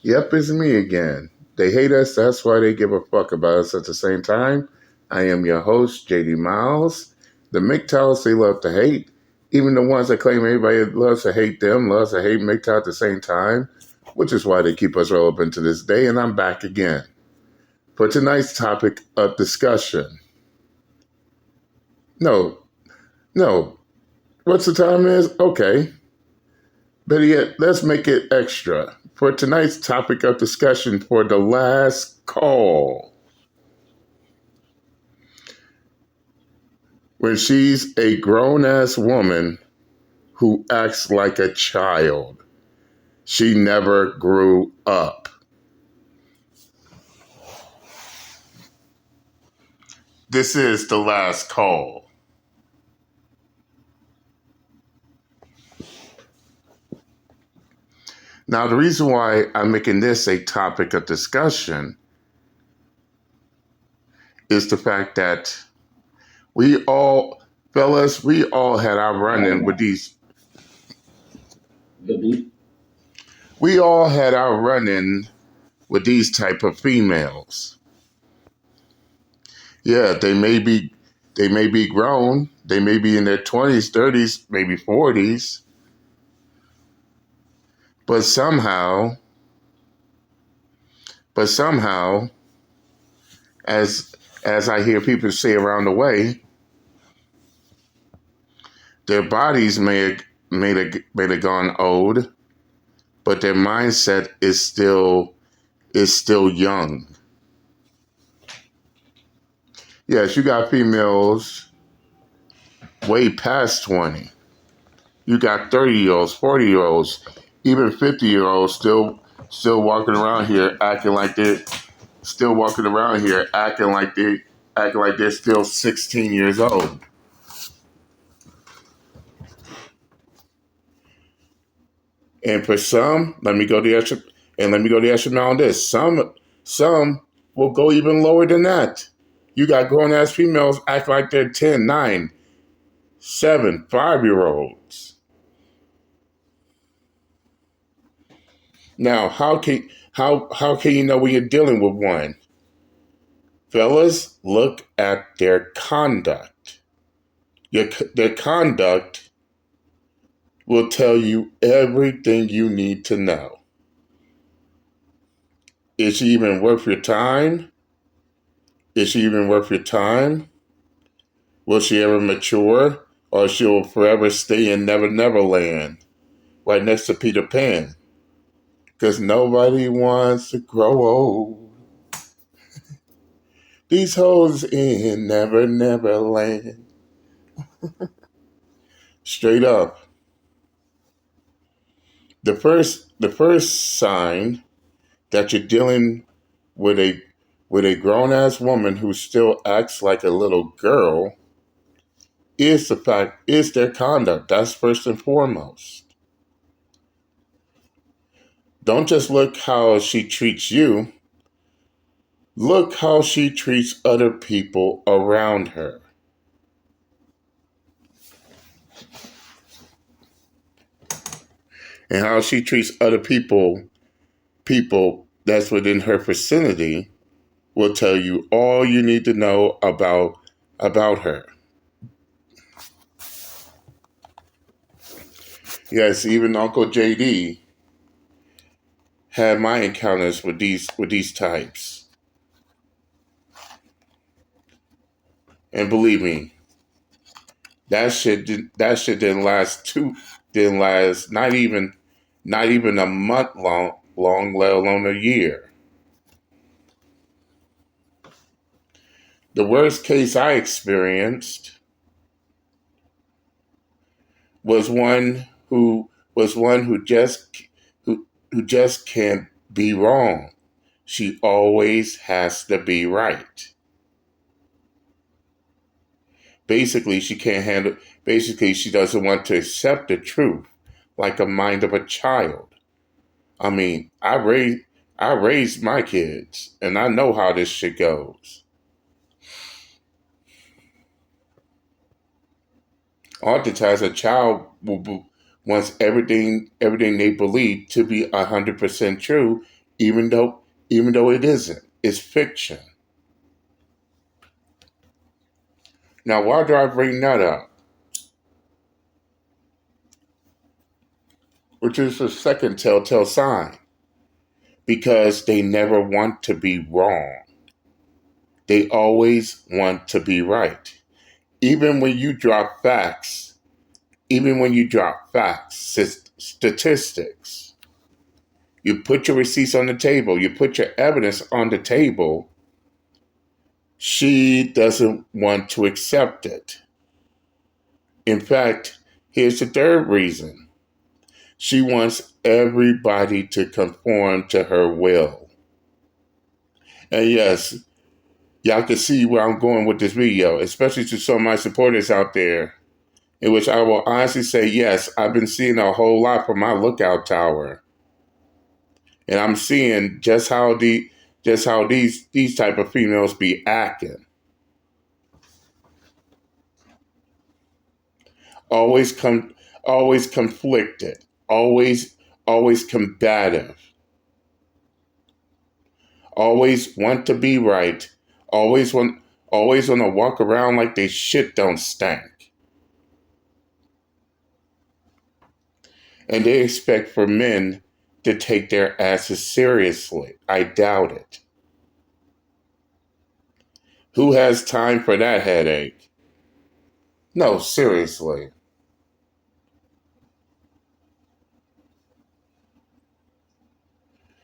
Yep, it's me again. They hate us, that's why they give a fuck about us at the same time. I am your host, JD Miles. The MGTOWs they love to hate. Even the ones that claim everybody loves to hate them, loves to hate MGTOW at the same time, which is why they keep us relevant to this day, and I'm back again for tonight's topic of discussion. No, no. What's the time is? Okay. Better yet, let's make it extra. For tonight's topic of discussion for the last call. When she's a grown ass woman who acts like a child, she never grew up. This is the last call. Now, the reason why I'm making this a topic of discussion is the fact that we all, fellas, we all had our run-in with these. We all had our run-in with these type of females. Yeah, they may be grown, they may be in their 20s, 30s, maybe 40s, but somehow, but somehow, as as I hear people say around the way, their bodies may have gone old, but their mindset is still young. Yes, you got females way past 20. You got 30-year-olds, 40-year-olds, even 50-year-olds still walking around here acting like they're still walking around here acting like they're still 16 years old. And for some, let me go the extra mile on this. Some will go even lower than that. You got grown ass females act like they're 10, 9, 7, 5-year olds. Now, how can you know when you're dealing with one? Fellas, look at their conduct. Their conduct will tell you everything you need to know. Is she even worth your time? Is she even worth your time? Will she ever mature? Or she'll forever stay in Never Never Land, right next to Peter Pan? Because nobody wants to grow old. These hoes in Never Never Land. Straight up. The first sign that you're dealing with a grown ass woman who still acts like a little girl is their conduct. That's first and foremost. Don't just look how she treats you. Look how she treats other people around her. And how she treats other people that's within her vicinity will tell you all you need to know about her. Yes, even Uncle JD had my encounters with these types. And believe me, that shit didn't last not even a month long, let alone a year. The worst case I experienced was one who just can't be wrong. She always has to be right. Basically, she can't handle. Basically, she doesn't want to accept the truth, like a mind of a child. I mean, I raised my kids, and I know how this shit goes. Oftentimes, a child wants everything they believe to be 100% true, even though it isn't. It's fiction. Now, why do I bring that up? Which is the second telltale sign. Because they never want to be wrong. They always want to be right. Even when you drop facts, statistics, you put your receipts on the table, you put your evidence on the table, she doesn't want to accept it. In fact, here's the third reason. She wants everybody to conform to her will. And yes, y'all can see where I'm going with this video, especially to some of my supporters out there, in which I will honestly say, yes, I've been seeing a whole lot from my lookout tower. And I'm seeing just how these type of females be acting. Always conflicted, always combative, always want to be right, always want to walk around like they shit don't stink. And they expect for men to take their asses seriously. I doubt it. Who has time for that headache? No, seriously.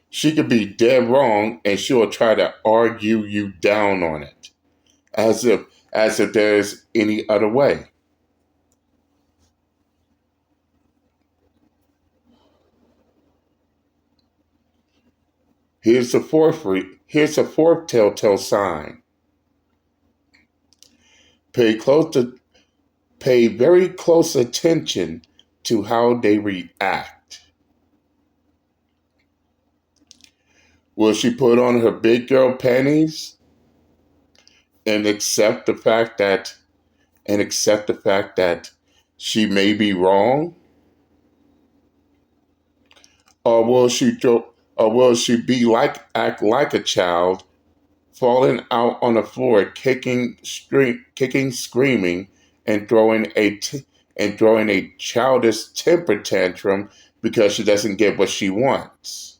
She could be dead wrong and she'll try to argue you down on it. As if there's any other way. Here's the fourth telltale sign. Pay very close attention to how they react. Will she put on her big girl panties and accept the fact that she may be wrong? Or will she act like a child, falling out on the floor, kicking, screaming, and throwing a childish temper tantrum because she doesn't get what she wants?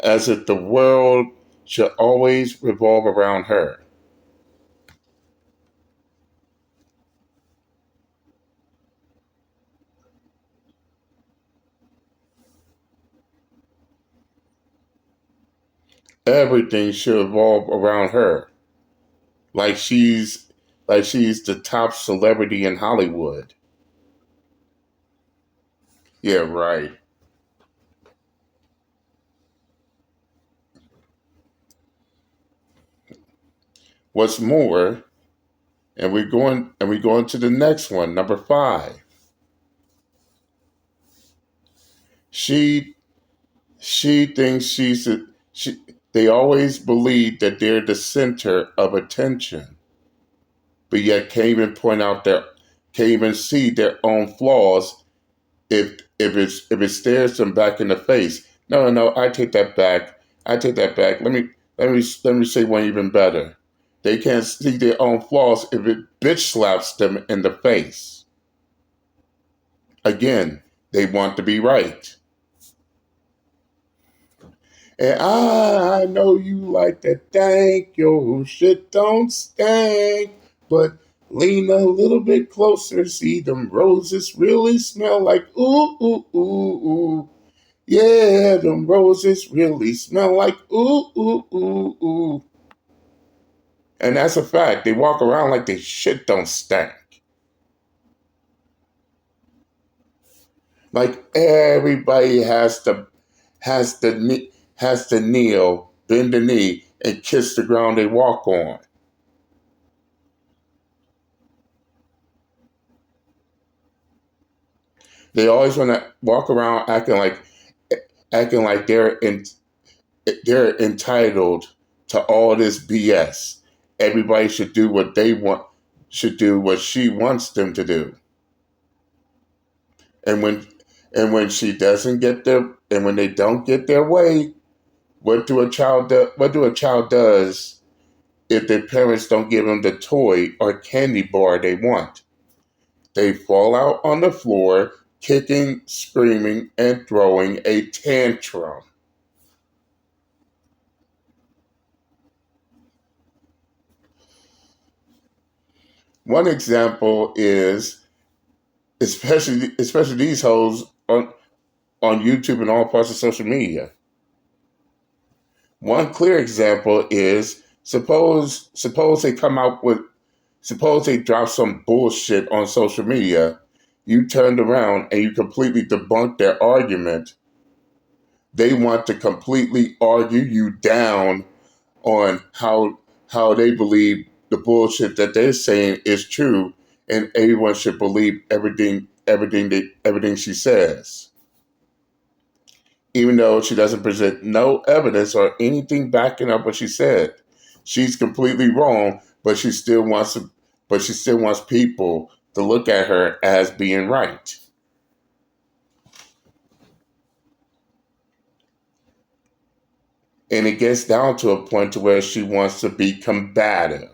As if the world should always revolve around her. Everything should revolve around her. Like she's the top celebrity in Hollywood. Yeah, right. What's more, and we're going to the next one, number 5. She thinks they always believe that they're the center of attention, but yet can't even see their own flaws if it stares them back in the face. No, I take that back. Let me say one even better. They can't see their own flaws if it bitch slaps them in the face. Again, they want to be right. And I know you like to think your shit don't stink, but lean a little bit closer, see them roses really smell like ooh, ooh, ooh, ooh. Yeah, them roses really smell like ooh, ooh, ooh, ooh. And that's a fact. They walk around like they shit don't stink. Like everybody has to kneel, bend the knee, and kiss the ground they walk on. They always want to walk around acting like they're entitled to all this BS. Everybody should do what they want, should do what she wants them to do. And when she doesn't get their and when they don't get their way, what do a child does if their parents don't give them the toy or candy bar they want? They fall out on the floor, kicking, screaming, and throwing a tantrum. One example is especially these hoes on YouTube and all parts of social media. One clear example is suppose they come out with suppose they drop some bullshit on social media. You turned around and you completely debunked their argument. They want to completely argue you down on how they believe the bullshit that they're saying is true, and everyone should believe everything she says, even though she doesn't present no evidence or anything backing up what she said. She's completely wrong, but she still wants people to look at her as being right. And it gets down to a point to where she wants to be combative,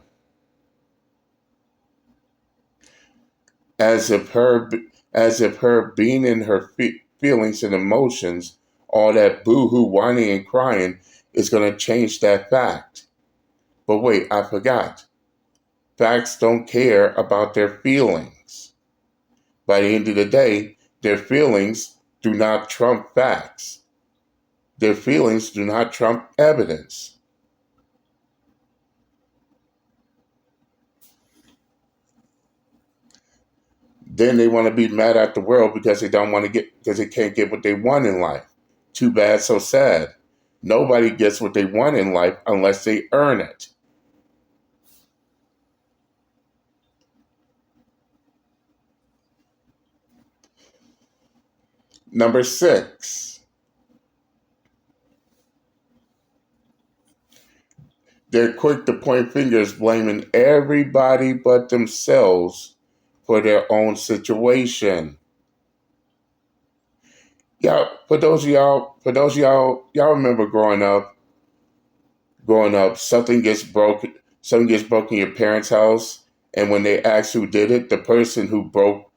as if her being in her feelings and emotions, all that boo-hoo whining and crying, is going to change that fact. But wait, I forgot. Facts don't care about their feelings. By the end of the day, their feelings do not trump facts. Their feelings do not trump evidence. Then they want to be mad at the world because they can't get what they want in life. Too bad, so sad. Nobody gets what they want in life unless they earn it. Number 6, they're quick to point fingers blaming everybody but themselves for their own situation. Yeah, y'all remember growing up, something gets broken in your parents' house, and when they ask who did it, the person who broke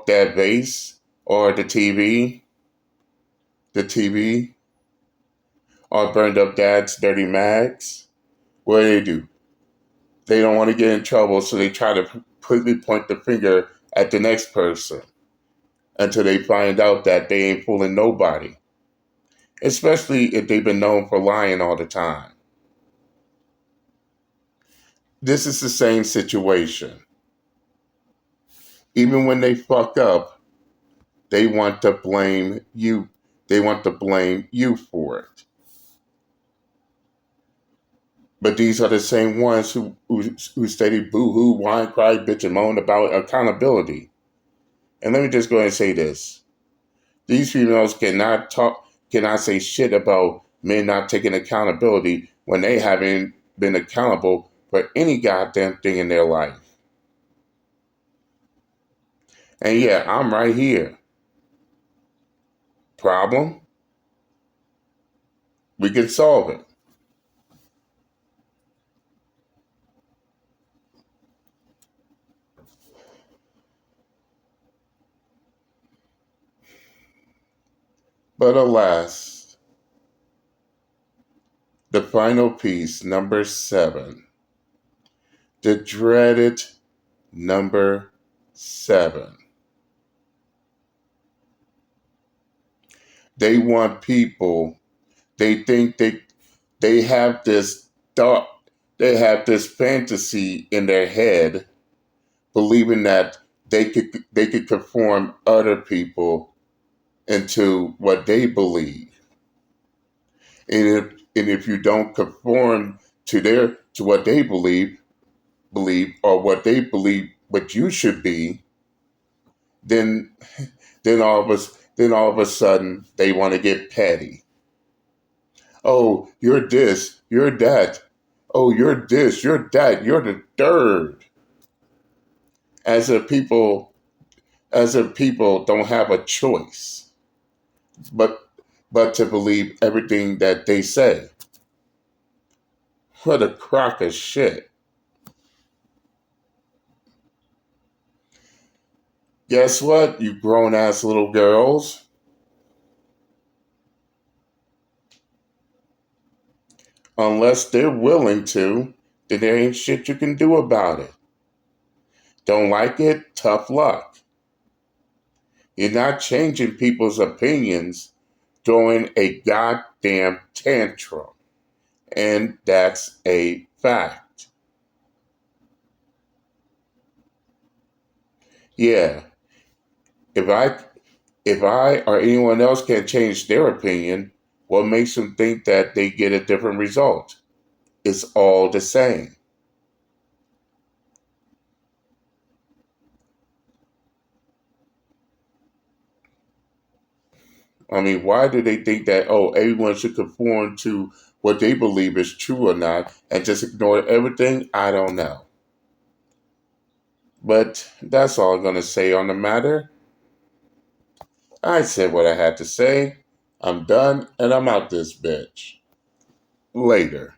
that vase or the TV, or burned up dad's dirty mags, what do? They don't want to get in trouble, so they try to quickly point the finger at the next person until they find out that they ain't fooling nobody, especially if they've been known for lying all the time. This is the same situation. Even when they fuck up, they want to blame you. They want to blame you for it. But these are the same ones who steady boo-hoo, whine, cry, bitch, and moan about accountability. And let me just go ahead and say this. These females cannot say shit about men not taking accountability when they haven't been accountable for any goddamn thing in their life. And yeah, I'm right here. Problem? We can solve it. But alas, the final piece, number 7, the dreaded number 7. They want people, they think they have this thought, they have this fantasy in their head, believing that they could conform other people into what they believe. And if you don't conform to what they believe or what they believe what you should be, then then all of a sudden they want to get petty. Oh, you're this, you're that. Oh, you're this, you're that, you're the third. As if people As if people don't have a choice but to believe everything that they say. What a crock of shit. Guess what, you grown ass little girls? Unless they're willing to, then there ain't shit you can do about it. Don't like it? Tough luck. You're not changing people's opinions throwing a goddamn tantrum. And that's a fact. Yeah. If I or anyone else can change their opinion, what makes them think that they get a different result? It's all the same. I mean, why do they think that, oh, everyone should conform to what they believe is true or not and just ignore everything? I don't know. But that's all I'm going to say on the matter. I said what I had to say. I'm done and I'm out this bitch. Later.